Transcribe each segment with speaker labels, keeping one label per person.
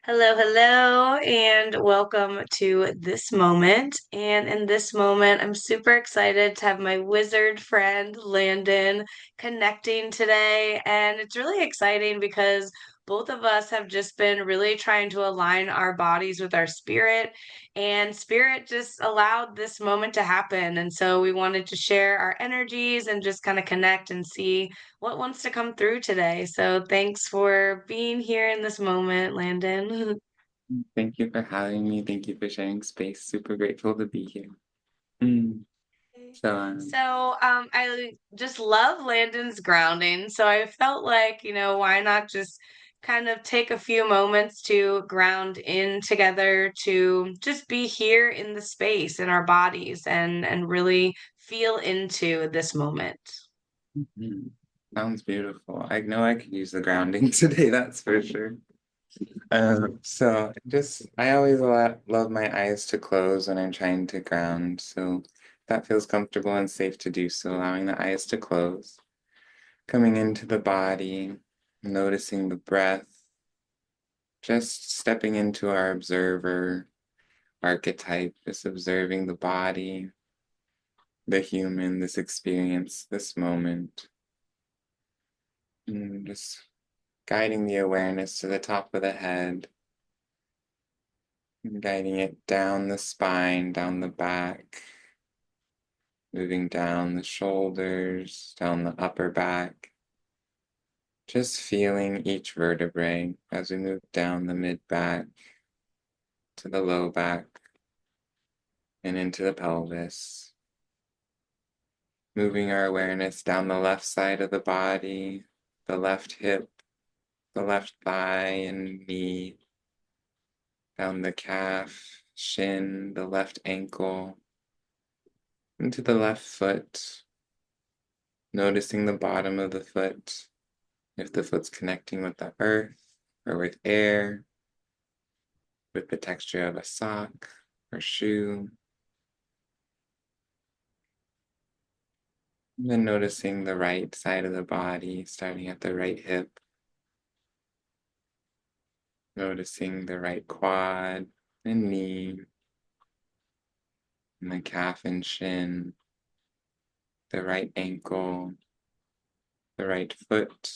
Speaker 1: Hello, hello, and welcome to this moment. And in this moment, I'm super excited to have my wizard friend Landon connecting today. And it's really exciting because both of us have just been really trying to align our bodies with our spirit, and spirit just allowed this moment to happen. And so we wanted to share our energies and just kind of connect and see what wants to come through today. So thanks for being here in this moment, Landon.
Speaker 2: Thank you for having me. Thank you for sharing space. Super grateful to be here. Mm. So,
Speaker 1: I just love Landon's grounding. So I felt like, why not just kind of take a few moments to ground in together to just be here in the space in our bodies and really feel into this moment.
Speaker 2: mm, sounds beautiful. I know I could use the grounding today, that's for sure. I always love my eyes to close when I'm trying to ground. So that feels comfortable and safe to do so, allowing the eyes to close, coming into the body, noticing the breath, just stepping into our observer archetype, just observing the body, the human, this experience, this moment, and just guiding the awareness to the top of the head, and guiding it down the spine, down the back, moving down the shoulders, down the upper back, just feeling each vertebrae as we move down the mid back to the low back and into the pelvis. Moving our awareness down the left side of the body, the left hip, the left thigh and knee, down the calf, shin, the left ankle, into the left foot, noticing the bottom of the foot, if the foot's connecting with the earth or with air, with the texture of a sock or shoe. And then noticing the right side of the body, starting at the right hip, noticing the right quad and knee, and the calf and shin, the right ankle, the right foot,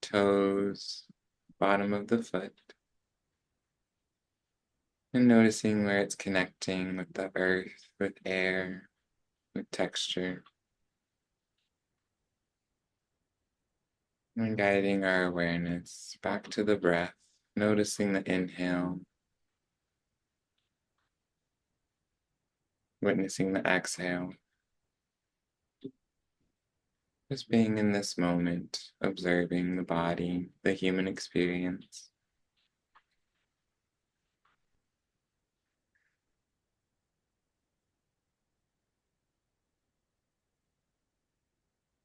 Speaker 2: toes, bottom of the foot, and noticing where it's connecting with the earth, with air, with texture, and guiding our awareness back to the breath, noticing the inhale, witnessing the exhale, just being in this moment, observing the body, the human experience.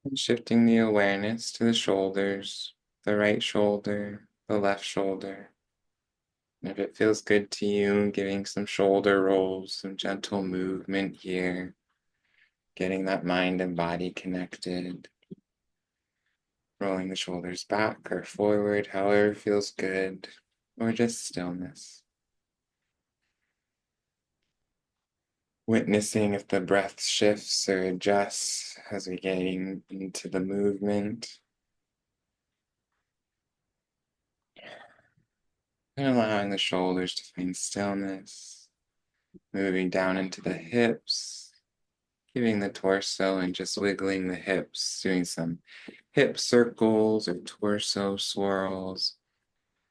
Speaker 2: And shifting the awareness to the shoulders, the right shoulder, the left shoulder. And if it feels good to you, giving some shoulder rolls, some gentle movement here, getting that mind and body connected, rolling the shoulders back or forward, however feels good, or just stillness. Witnessing if the breath shifts or adjusts as we getting into the movement, and allowing the shoulders to find stillness, moving down into the hips, giving the torso and just wiggling the hips, doing some hip circles or torso swirls,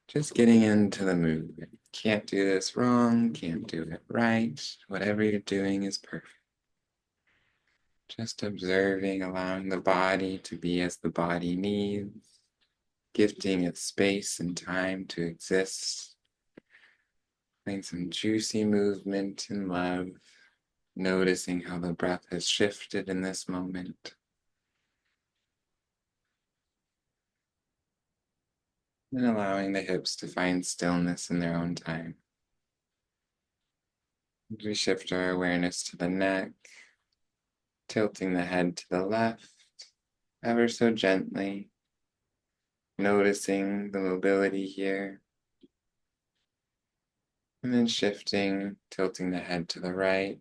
Speaker 2: just getting into the movement. Can't do this wrong, can't do it right. Whatever you're doing is perfect. Just observing, allowing the body to be as the body needs, gifting it space and time to exist. Feeling some juicy movement and love, noticing how the breath has shifted in this moment, and allowing the hips to find stillness in their own time. We shift our awareness to the neck, tilting the head to the left, ever so gently, noticing the mobility here, And then shifting, tilting the head to the right,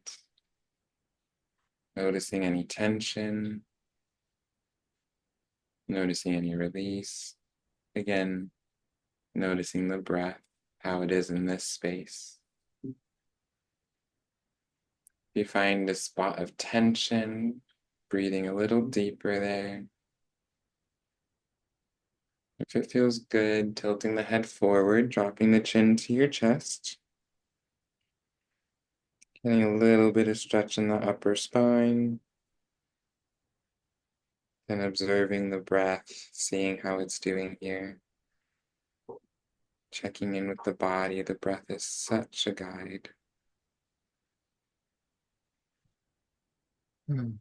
Speaker 2: noticing any tension, noticing any release. Again, noticing the breath, how it is in this space. If you find a spot of tension, breathing a little deeper there. If it feels good, tilting the head forward, dropping the chin to your chest. Getting a little bit of stretch in the upper spine. And observing the breath, seeing how it's doing here. Checking in with the body. The breath is such a guide. And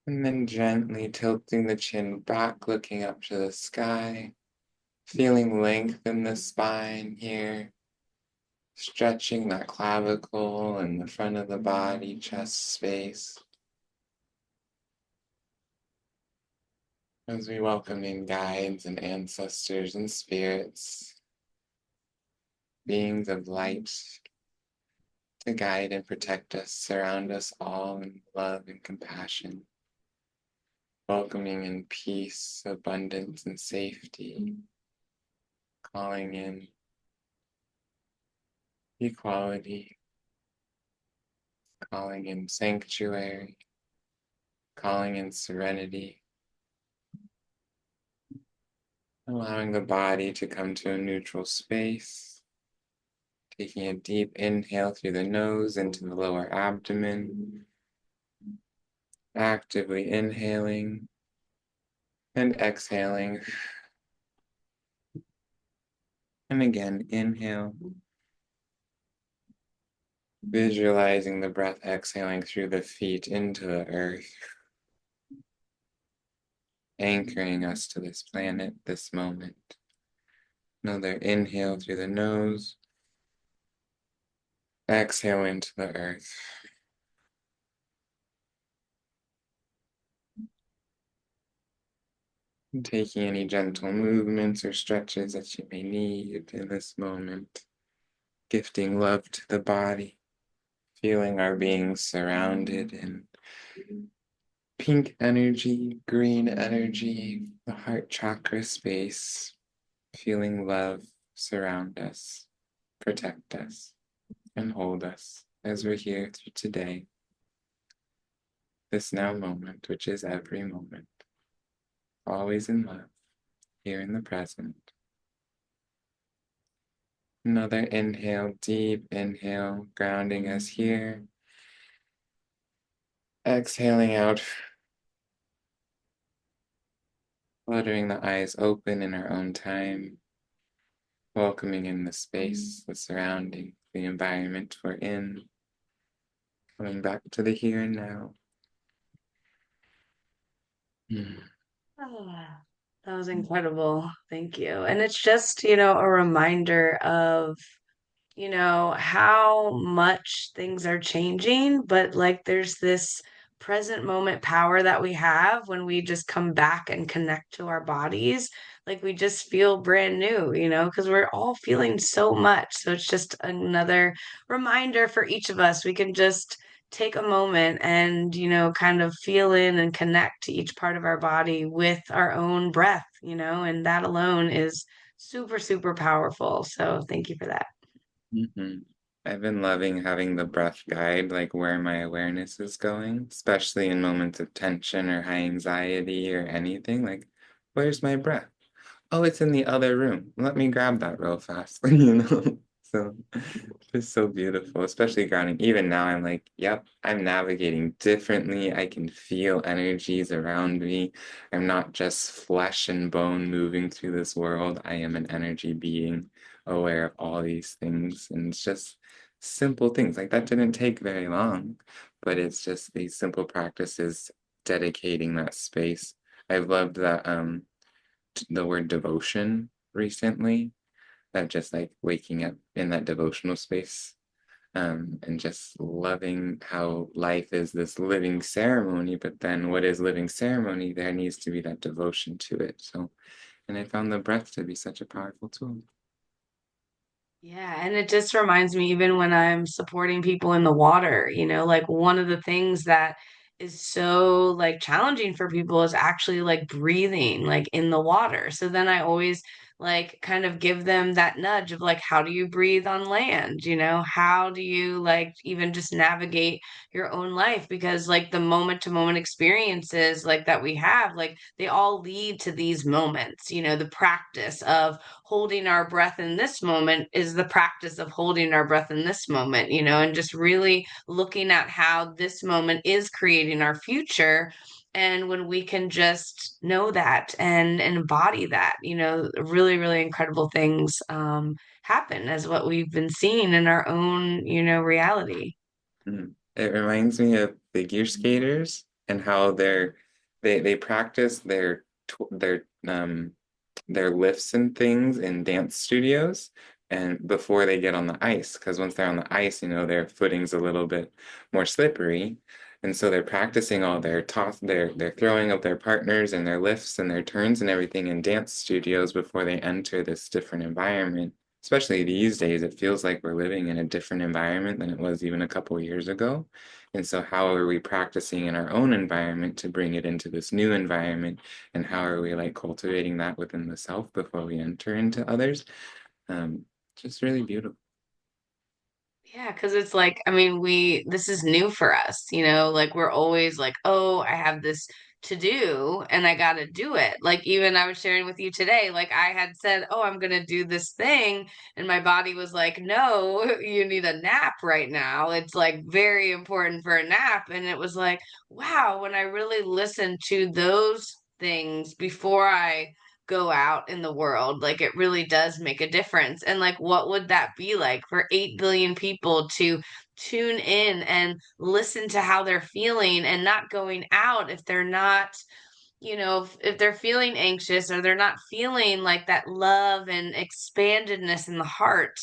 Speaker 2: then gently tilting the chin back, looking up to the sky. Feeling length in the spine here. Stretching that clavicle and the front of the body, chest space. As we welcome in guides and ancestors and spirits, beings of light, to guide and protect us, surround us all in love and compassion, welcoming in peace, abundance, and safety, calling in equality, calling in sanctuary, calling in serenity, allowing the body to come to a neutral space, taking a deep inhale through the nose into the lower abdomen, actively inhaling and exhaling. And again, inhale, visualizing the breath exhaling through the feet into the earth, anchoring us to this planet, this moment. Another inhale through the nose, exhale into the earth. And taking any gentle movements or stretches that you may need in this moment, gifting love to the body, feeling our being surrounded in pink energy, green energy, the heart chakra space, feeling love surround us, protect us, and hold us as we're here through today, this now moment, which is every moment, always in love, here in the present. Another inhale, deep inhale, grounding us here. Exhaling out, fluttering the eyes open in our own time, welcoming in the space, the surrounding, the environment we're in, coming back to the here and now.
Speaker 1: Ah, that was incredible. Thank you. And it's just, a reminder of how much things are changing, but like there's this present moment power that we have when we just come back and connect to our bodies. Like we just feel brand new, because we're all feeling so much. So it's just another reminder for each of us. We can just take a moment and, kind of feel in and connect to each part of our body with our own breath, and that alone is super, super powerful. So thank you for that.
Speaker 2: Mm-hmm. I've been loving having the breath guide, like where my awareness is going, especially in moments of tension or high anxiety or anything. Like, where's my breath? Oh, it's in the other room. Let me grab that real fast, So it's so beautiful, especially grounding. Even now, I'm like, yep, I'm navigating differently. I can feel energies around me. I'm not just flesh and bone moving through this world. I am an energy being aware of all these things. And it's just simple things. Like that didn't take very long, but it's just these simple practices dedicating that space. I've loved that the word devotion recently, that just like waking up in that devotional space, and just loving how life is this living ceremony, but then what is living ceremony? There needs to be that devotion to it. So, and I found the breath to be such a powerful tool.
Speaker 1: Yeah, and it just reminds me, even when I'm supporting people in the water, like one of the things that is so like challenging for people is actually like breathing like in the water. So then I always like kind of give them that nudge of like, how do you breathe on land? How do you like even just navigate your own life? Because like the moment to moment experiences like that we have, like they all lead to these moments, the practice of holding our breath in this moment is the practice of holding our breath in this moment, and just really looking at how this moment is creating our future. And when we can just know that and embody that, really, really incredible things happen as what we've been seeing in our own, reality.
Speaker 2: It reminds me of figure skaters and how they practice their lifts and things in dance studios and before they get on the ice, because once they're on the ice, their footing's a little bit more slippery. And so they're practicing all their throwing of their partners and their lifts and their turns and everything in dance studios before they enter this different environment. Especially these days, it feels like we're living in a different environment than it was even a couple years ago. And so how are we practicing in our own environment to bring it into this new environment? And how are we like cultivating that within the self before we enter into others? Um, just really beautiful.
Speaker 1: Yeah, because it's like, I mean, this is new for us, like we're always like, oh, I have this to do and I got to do it. Like, even I was sharing with you today, like, I had said, oh, I'm going to do this thing. And my body was like, no, you need a nap right now. It's like very important for a nap. And it was like, wow, when I really listened to those things before I go out in the world. Like it really does make a difference. And like, what would that be like for 8 billion people to tune in and listen to how they're feeling and not going out if they're not, if they're feeling anxious or they're not feeling like that love and expandedness in the heart.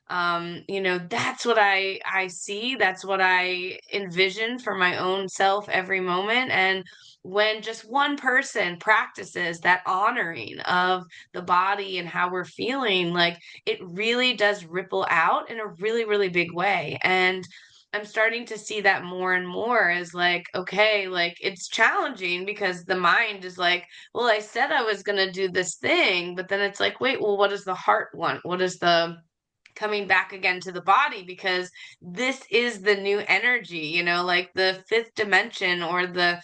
Speaker 1: That's what I see. That's what I envision for my own self every moment. And when just one person practices that honoring of the body and how we're feeling, like it really does ripple out in a really, really big way. And I'm starting to see that more and more as like, okay, like it's challenging because the mind is like, well, I said I was going to do this thing, but then it's like, wait, well, what does the heart want? What is the coming back again to the body? Because this is the new energy, like the fifth dimension or the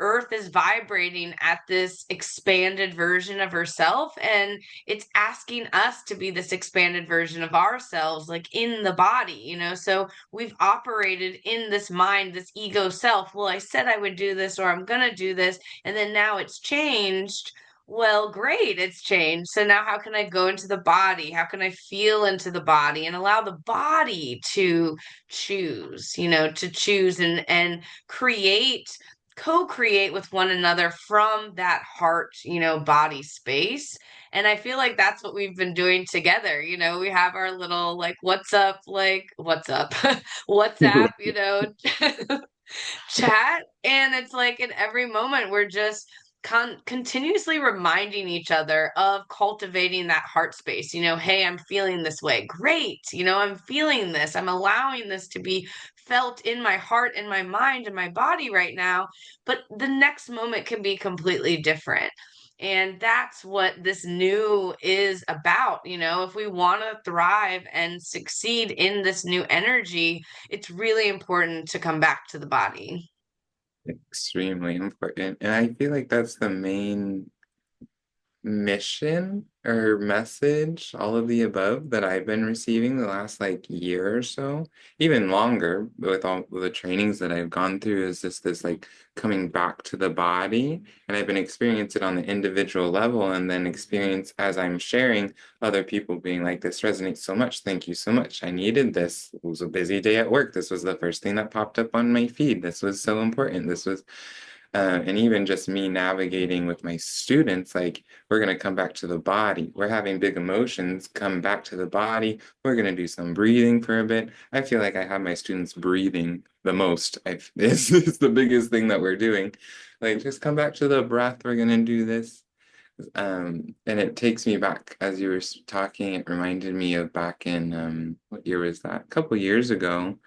Speaker 1: earth is vibrating at this expanded version of herself, and it's asking us to be this expanded version of ourselves like in the body, so we've operated in this mind, this ego self. Well, I said I would do this or I'm going to do this, and then now it's changed. Well, great, it's changed. So now how can I go into the body? How can I feel into the body and allow the body to choose, to choose and create, co-create with one another from that heart, body space. And I feel like that's what we've been doing together. We have our little like what's up, WhatsApp, chat. And it's like in every moment, we're just continuously reminding each other of cultivating that heart space. Hey, I'm feeling this way. Great. I'm feeling this. I'm allowing this to be felt in my heart and my mind and my body right now. But the next moment can be completely different. And that's what this new is about. If we want to thrive and succeed in this new energy, it's really important to come back to the body.
Speaker 2: Extremely important. And I feel like that's the main mission or message, all of the above that I've been receiving the last like year or so, even longer with all the trainings that I've gone through is just this like coming back to the body. And I've been experiencing it on the individual level and then experience as I'm sharing other people being like, this resonates so much. Thank you so much. I needed this. It was a busy day at work. This was the first thing that popped up on my feed. This was so important. This was and even just me navigating with my students, like we're going to come back to the body. We're having big emotions, come back to the body. We're going to do some breathing for a bit. I feel like I have my students breathing the most. This is the biggest thing that we're doing. Like, just come back to the breath. We're going to do this. And it takes me back as you were talking, it reminded me of back in what year was that? A couple years ago.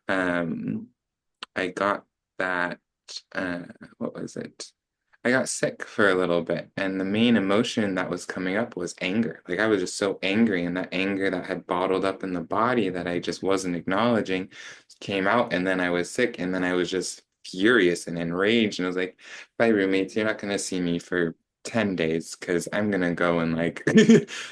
Speaker 2: Um, I got that uh what was it? I got sick for a little bit, and the main emotion that was coming up was anger. Like I was just so angry, and that anger that had bottled up in the body that I just wasn't acknowledging came out, and then I was sick, and then I was just furious and enraged, and I was like, "Bye, roommates, you're not gonna see me for 10 days because I'm gonna go and like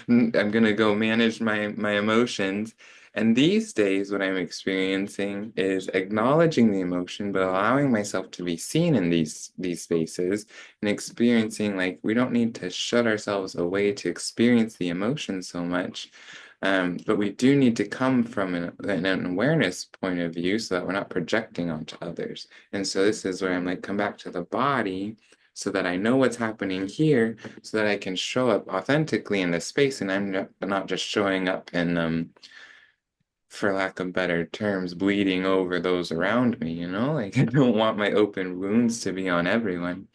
Speaker 2: I'm gonna go manage my emotions." And these days, what I'm experiencing is acknowledging the emotion, but allowing myself to be seen in these spaces and experiencing like we don't need to shut ourselves away to experience the emotion so much. But we do need to come from an awareness point of view so that we're not projecting onto others. And so this is where I'm like, come back to the body so that I know what's happening here, so that I can show up authentically in this space and I'm not just showing up in for lack of better terms, bleeding over those around me, you know? Like I don't want my open wounds to be on everyone.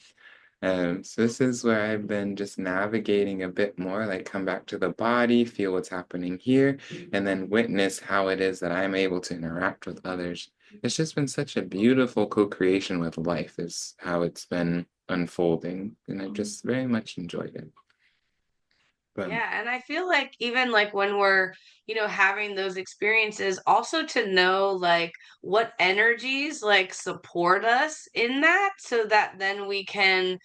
Speaker 2: So this is where I've been just navigating a bit more, like come back to the body, feel what's happening here, and then witness how it is that I'm able to interact with others. It's just been such a beautiful co-creation with life, is how it's been unfolding, and I've just very much enjoyed it. But
Speaker 1: Yeah, and I feel like even like when we're, having those experiences, also to know like what energies like support us in that so that then we can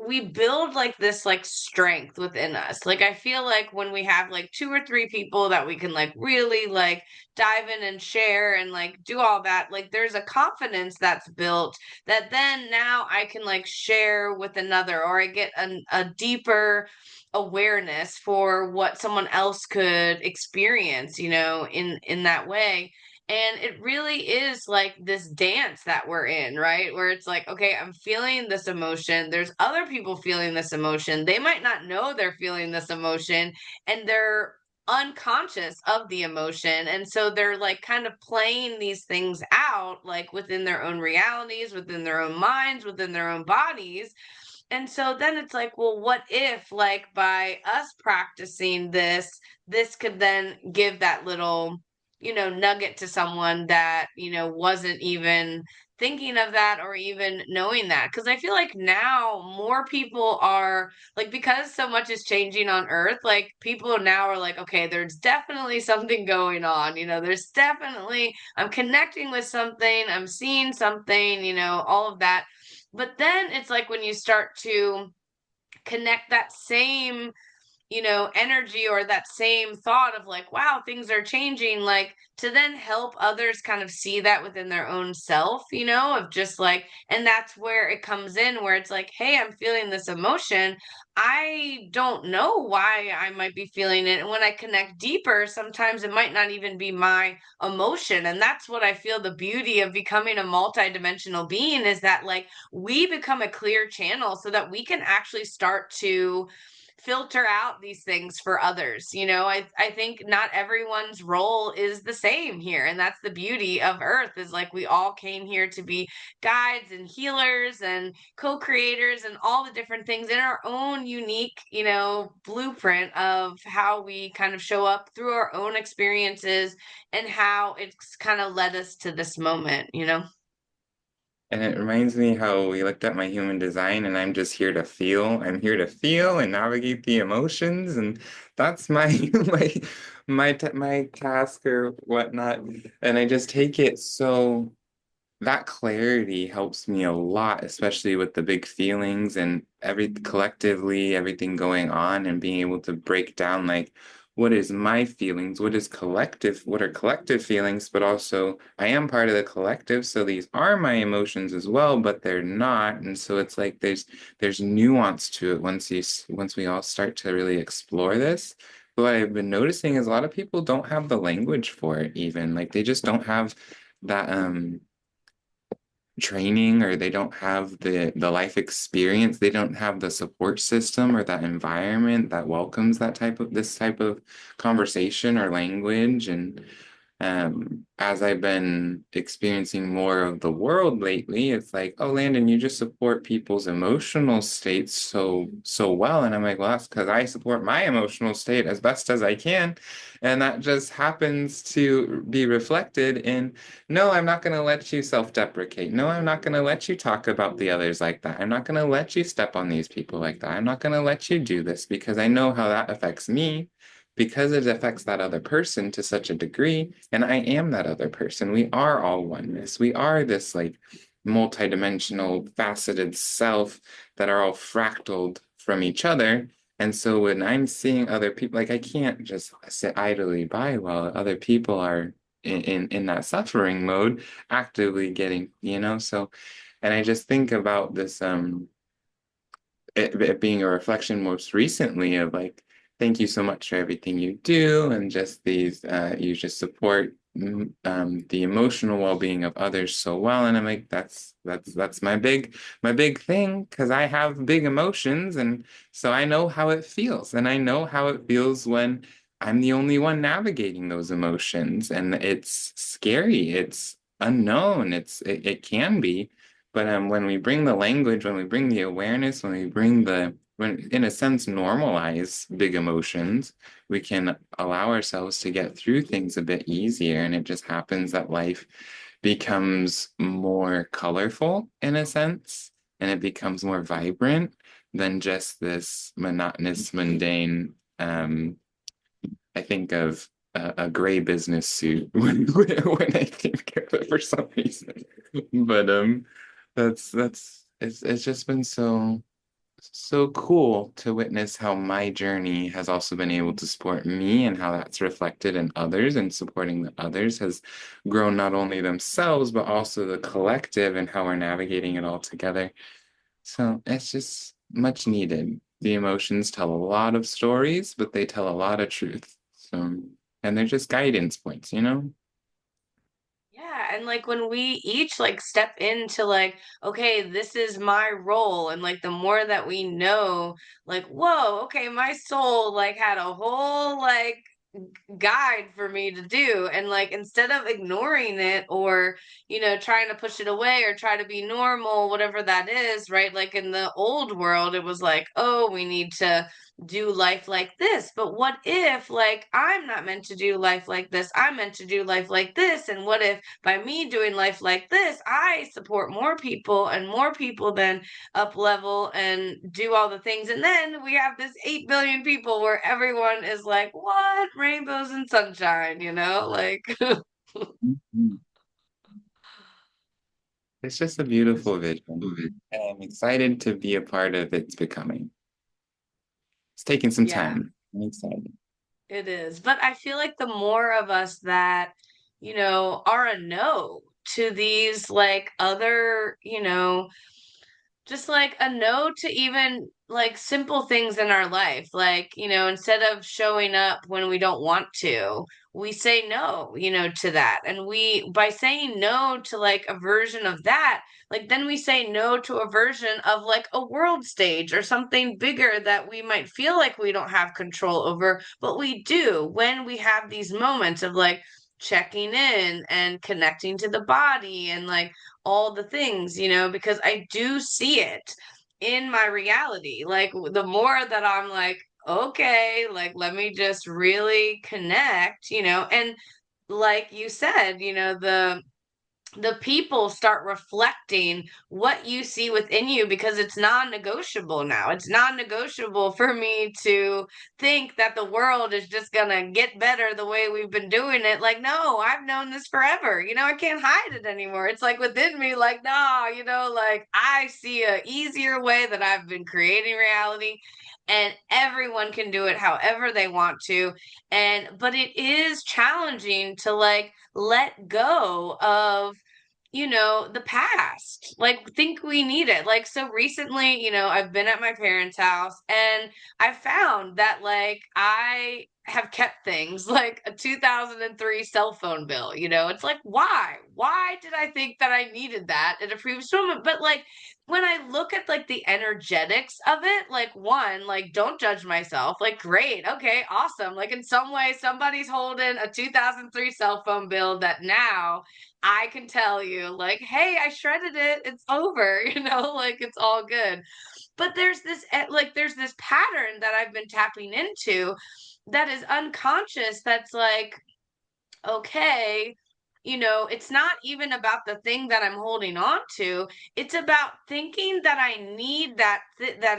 Speaker 1: we build like this like strength within us. Like I feel like when we have like two or three people that we can like really like dive in and share and like do all that, like there's a confidence that's built that then now I can like share with another, or I get a deeper awareness for what someone else could experience, in that way. And it really is like this dance that we're in, right? Where it's like, okay, I'm feeling this emotion. There's other people feeling this emotion. They might not know they're feeling this emotion and they're unconscious of the emotion. And so they're like kind of playing these things out, like within their own realities, within their own minds, within their own bodies. And so then it's like, well, what if, like, by us practicing this could then give that little, nugget to someone that, wasn't even thinking of that or even knowing that? Because I feel like now more people are like, because so much is changing on Earth, like, people now are like, okay, there's definitely something going on, there's definitely, I'm connecting with something, I'm seeing something, all of that. But then it's like when you start to connect that same, energy or that same thought of like, wow, things are changing, like to then help others kind of see that within their own self, of just like, and that's where it comes in, where it's like, hey, I'm feeling this emotion. I don't know why I might be feeling it. And when I connect deeper, sometimes it might not even be my emotion. And that's what I feel the beauty of becoming a multidimensional being is that like we become a clear channel so that we can actually start to filter out these things for others. I think not everyone's role is the same here, and that's the beauty of Earth is like we all came here to be guides and healers and co-creators and all the different things in our own unique, blueprint of how we kind of show up through our own experiences and how it's kind of led us to this moment.
Speaker 2: and it reminds me how we looked at my human design and I'm just here to feel. I'm here to feel and navigate the emotions, and that's my my task or whatnot. And I just take it so that clarity helps me a lot, especially with the big feelings and collectively everything going on and being able to break down like what is my feelings, what are collective feelings, but also I am part of the collective, so these are my emotions as well, but they're not. And so it's like there's nuance to it once we all start to really explore this. But what I've been noticing is a lot of people don't have the language for it even. Like they just don't have that training, or they don't have the life experience, they don't have the support system or that environment that welcomes this type of conversation or language. And As I've been experiencing more of the world lately, it's like, oh, Landon, you just support people's emotional states so well. And I'm like, well, that's because I support my emotional state as best as I can. And that just happens to be reflected in, no, I'm not going to let you self-deprecate. No, I'm not going to let you talk about the others like that. I'm not going to let you step on these people like that. I'm not going to let you do this because I know how that affects me because it affects that other person to such a degree, and I am that other person. We are all oneness. We are this like multidimensional, faceted self that are all fractaled from each other. And so when I'm seeing other people, like I can't just sit idly by while other people are in that suffering mode, actively getting, so and I just think about this it being a reflection most recently of like, thank you so much for everything you do, and just these, you just support the emotional well-being of others so well. And I'm like, that's my big thing because I have big emotions, and so I know how it feels, and I know how it feels when I'm the only one navigating those emotions, and it's scary, it's unknown, it can be. But when we bring the language, when we bring the awareness, when in a sense normalize big emotions, we can allow ourselves to get through things a bit easier. And it just happens that life becomes more colorful in a sense, and it becomes more vibrant than just this monotonous, mundane. I think of a gray business suit when I think of it for some reason. But that's it's just been so cool to witness how my journey has also been able to support me, and how that's reflected in others, and supporting the others has grown not only themselves but also the collective, and how we're navigating it all together. So it's just much needed. The emotions tell a lot of stories, but they tell a lot of truth. So, and they're just guidance points.
Speaker 1: Yeah, and like when we each like step into like, okay, this is my role, and like the more that we know, like, whoa, okay, my soul like had a whole like guide for me to do, and like instead of ignoring it or trying to push it away or try to be normal, whatever that is, right? Like in the old world it was like, oh, we need to do life like this, but what if like I'm not meant to do life like this, I'm meant to do life like this, and what if by me doing life like this I support more people, and more people then up level and do all the things. And then we have this 8 billion people where everyone is like, what? Rainbows and sunshine, like,
Speaker 2: Mhm. It's just a beautiful vision, and I'm excited to be a part of its becoming. It's taking some
Speaker 1: yeah,
Speaker 2: time. I'm excited.
Speaker 1: it is. But I feel like the more of us that, are a no to these like other, just like a no to even like simple things in our life. Like, instead of showing up when we don't want to, we say no, to that. And by saying no to like a version of that, like then we say no to a version of like a world stage or something bigger that we might feel like we don't have control over, but we do when we have these moments of like checking in and connecting to the body and like all the things, because I do see it in my reality. Like the more that I'm like, okay, like let me just really connect, and like you said, the people start reflecting what you see within you because it's non-negotiable now. It's non-negotiable for me to think that the world is just gonna get better the way we've been doing it. Like, no, I've known this forever. I can't hide it anymore. It's like within me, like, nah, like I see a easier way that I've been creating reality, and everyone can do it however they want to. And but it is challenging to like let go of the past. Like, think we need it. Like, so recently, I've been at my parents' house and I found that, like, I have kept things like a 2003 cell phone bill. It's like, why did I think that I needed that in a previous moment? But like, when I look at like the energetics of it, like, one, like, don't judge myself, like, great, okay, awesome, like, in some way somebody's holding a 2003 cell phone bill that now I can tell you, like, hey, I shredded it, it's over, like, it's all good. But there's this pattern that I've been tapping into that is unconscious, that's like, okay, it's not even about the thing that I'm holding on to. It's about thinking that I need that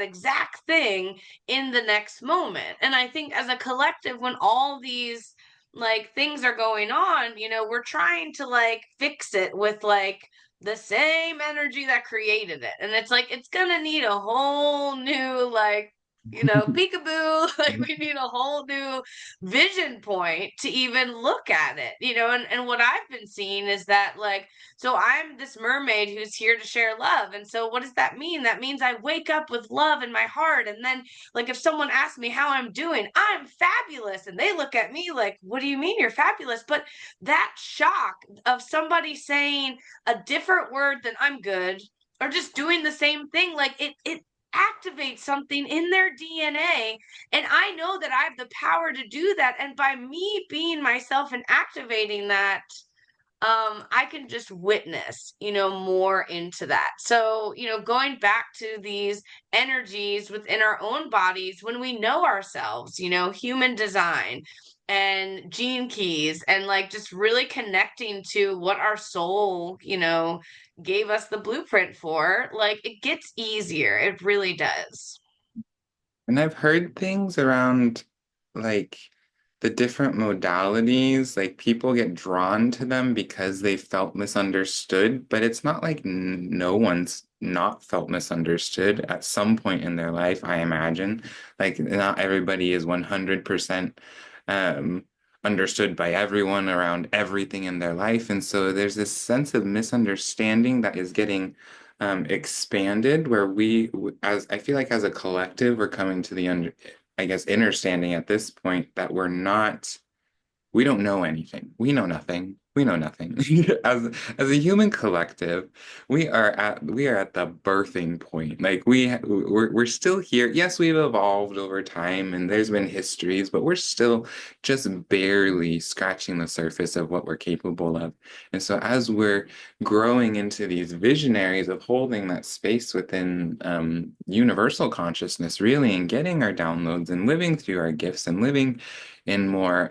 Speaker 1: exact thing in the next moment. And I think as a collective, when all these like things are going on, we're trying to like fix it with like the same energy that created it. And it's like it's gonna need a whole new like peekaboo. Like we need a whole new vision point to even look at it, and what I've been seeing is that like, so I'm this mermaid who's here to share love. And so what does that mean? That means I wake up with love in my heart. And then like if someone asks me how I'm doing, I'm fabulous. And they look at me like, what do you mean you're fabulous? But that shock of somebody saying a different word than I'm good, or just doing the same thing, like it activates something in their DNA. And I know that I have the power to do that. And by me being myself and activating that, I can just witness, more into that. So, going back to these energies within our own bodies, when we know ourselves, human design and gene keys, and like just really connecting to what our soul, gave us the blueprint for, like it gets easier. It really does.
Speaker 2: And I've heard things around like the different modalities, like people get drawn to them because they felt misunderstood, but it's not like no one's not felt misunderstood at some point in their life, I imagine. Like not everybody is 100% um understood by everyone around everything in their life. And so there's this sense of misunderstanding that is getting expanded where as I feel like as a collective, we're coming to the I guess, understanding at this point that we don't know anything. We know nothing. We know nothing. As a human collective, we are at the birthing point. Like we're still here. Yes, we've evolved over time and there's been histories, but we're still just barely scratching the surface of what we're capable of. And so as we're growing into these visionaries of holding that space within universal consciousness, really, and getting our downloads and living through our gifts and living in more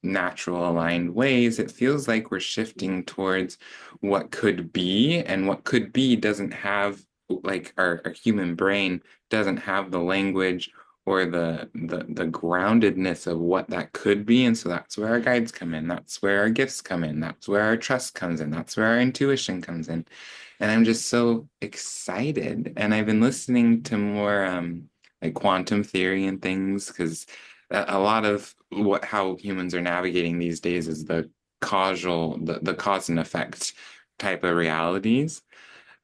Speaker 2: natural aligned ways, it feels like we're shifting towards what could be, and what could be doesn't have like our human brain doesn't have the language or the groundedness of what that could be. And so that's where our guides come in. That's where our gifts come in. That's where our trust comes in. That's where our intuition comes in. And I'm just so excited. And I've been listening to more like quantum theory and things because a lot of how humans are navigating these days is the cause and effect type of realities.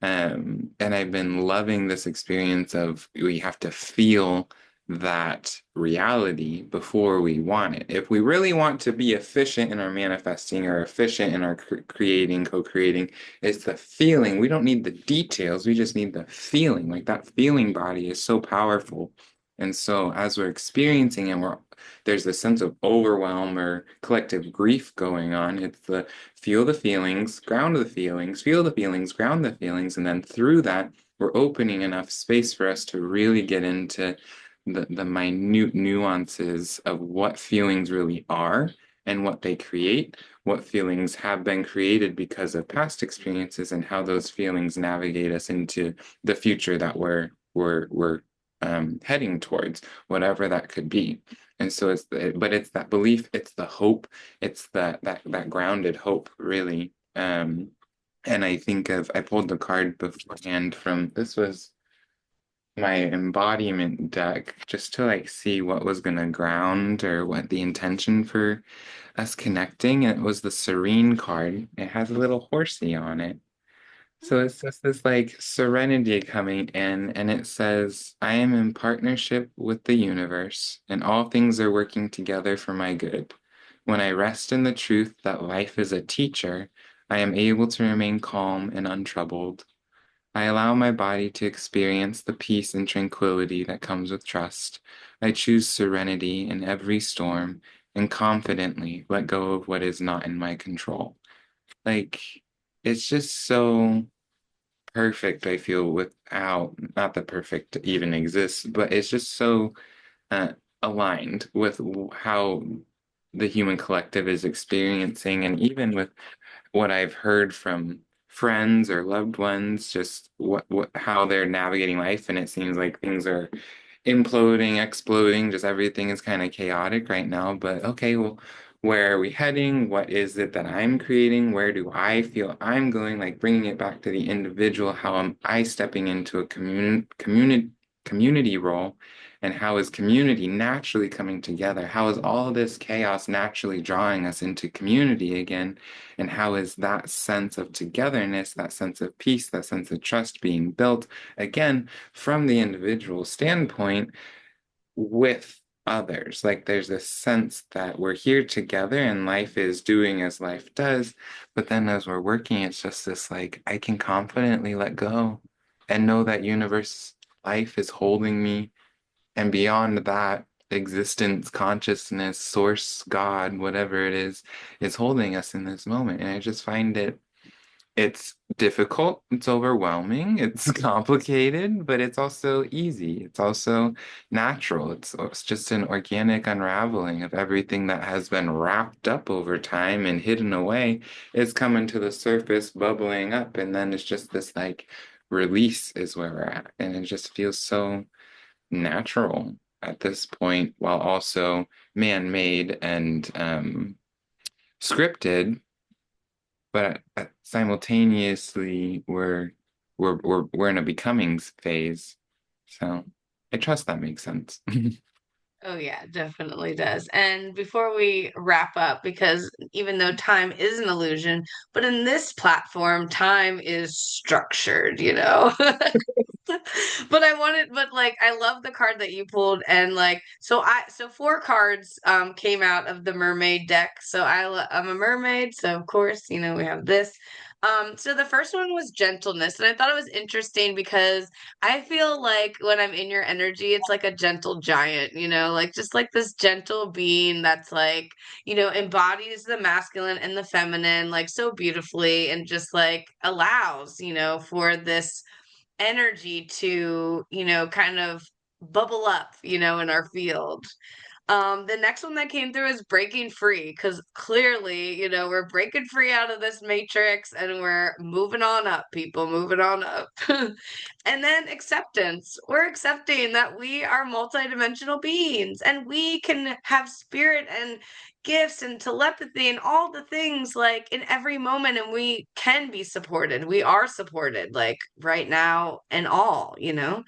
Speaker 2: And I've been loving this experience of we have to feel that reality before we want it. If we really want to be efficient in our manifesting or efficient in our creating, co-creating, it's the feeling. We don't need the details. We just need the feeling. Like that feeling body is so powerful. And so as we're experiencing it, there's this sense of overwhelm or collective grief going on. It's the feel the feelings, ground the feelings, feel the feelings, ground the feelings, and then through that, we're opening enough space for us to really get into the minute nuances of what feelings really are and what they create, what feelings have been created because of past experiences, and how those feelings navigate us into the future that we're heading towards, whatever that could be. And so but it's that belief, it's the hope, it's that grounded hope, really. And I pulled the card beforehand from this was my embodiment deck just to like see what was gonna ground or what the intention for us connecting. And it was the Serene card. It has a little horsey on it. So it's just this like serenity coming in, and it says, I am in partnership with the universe, and all things are working together for my good. When I rest in the truth that life is a teacher, I am able to remain calm and untroubled. I allow my body to experience the peace and tranquility that comes with trust. I choose serenity in every storm and confidently let go of what is not in my control. Like, it's just so perfect, I feel, without, not that perfect even exists, but it's just so uh, aligned with how the human collective is experiencing, and even with what I've heard from friends or loved ones, just what how they're navigating life, and it seems like things are imploding, exploding, just everything is kind of chaotic right now. But okay, well, where are we heading? What is it that I'm creating? Where do I feel I'm going? Like bringing it back to the individual. How am I stepping into a community role? And how is community naturally coming together? How is all this chaos naturally drawing us into community again? And how is that sense of togetherness, that sense of peace, that sense of trust being built again from the individual standpoint with others? Like there's this sense that we're here together and life is doing as life does. But then as we're working, it's just this like, I can confidently let go and know that universe life is holding me. And beyond that, existence, consciousness, source, God, whatever it is holding us in this moment. And I just find it's difficult, it's overwhelming, it's complicated, but it's also easy. It's also natural. It's just an organic unraveling of everything that has been wrapped up over time and hidden away. It's coming to the surface, bubbling up, and then it's just this like release is where we're at. And it just feels so natural at this point, while also man-made and scripted, but simultaneously we're in a becoming phase. So I trust that makes sense.
Speaker 1: Oh yeah, definitely does. And before we wrap up, because even though time is an illusion, but in this platform, time is structured, you know? But like I love the card that you pulled, and like so four cards came out of the mermaid deck. So I'm a mermaid, so of course, you know, we have this. So the first one was gentleness, and I thought it was interesting because I feel like when I'm in your energy, it's like a gentle giant, you know, like just like this gentle being that's like, you know, embodies the masculine and the feminine like so beautifully, and just like allows, you know, for this energy to, you know, kind of bubble up, you know, in our field. The next one that came through is breaking free, because clearly, you know, we're breaking free out of this matrix and we're moving on up, people, moving on up. And then acceptance. We're accepting that we are multidimensional beings and we can have spirit and gifts and telepathy and all the things like in every moment, and we can be supported. We are supported, like right now and all, you know?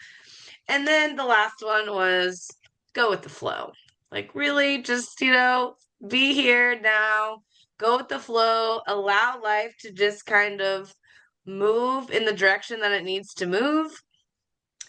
Speaker 1: And then the last one was go with the flow. Like, really, just, you know, be here now, go with the flow, allow life to just kind of move in the direction that it needs to move,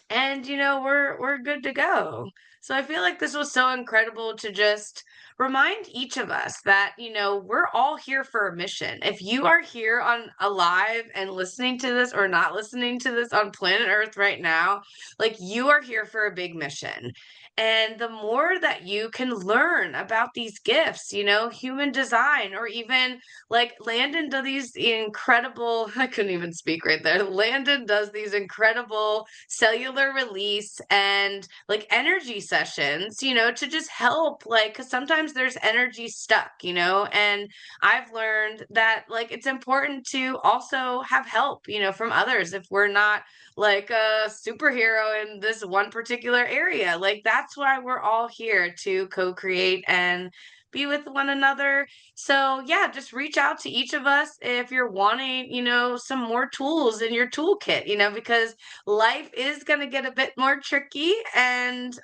Speaker 1: and you know we're good to go. So I feel like this was so incredible to just remind each of us that, you know, we're all here for a mission. If you are here on alive and listening to this or not listening to this on planet Earth right now, like you are here for a big mission. And the more that you can learn about these gifts, you know, human design, or even like Landon does these incredible, I couldn't even speak right there. Landon does these incredible cellular release and like energy sessions, you know, to just help, like, because sometimes there's energy stuck, you know, and I've learned that like it's important to also have help, you know, from others if we're not like a superhero in this one particular area. Like, that's why we're all here to co create and be with one another. So, yeah, just reach out to each of us if you're wanting, some more tools in your toolkit, because life is going to get a bit more tricky, and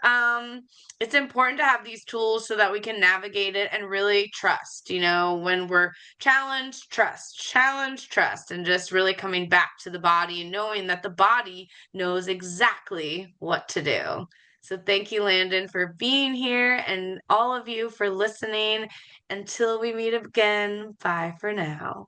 Speaker 1: it's important to have these tools so that we can navigate it and really trust, when we're challenge, trust, and just really coming back to the body and knowing that the body knows exactly what to do. So thank you, Landon, for being here and all of you for listening. Until we meet again, bye for now.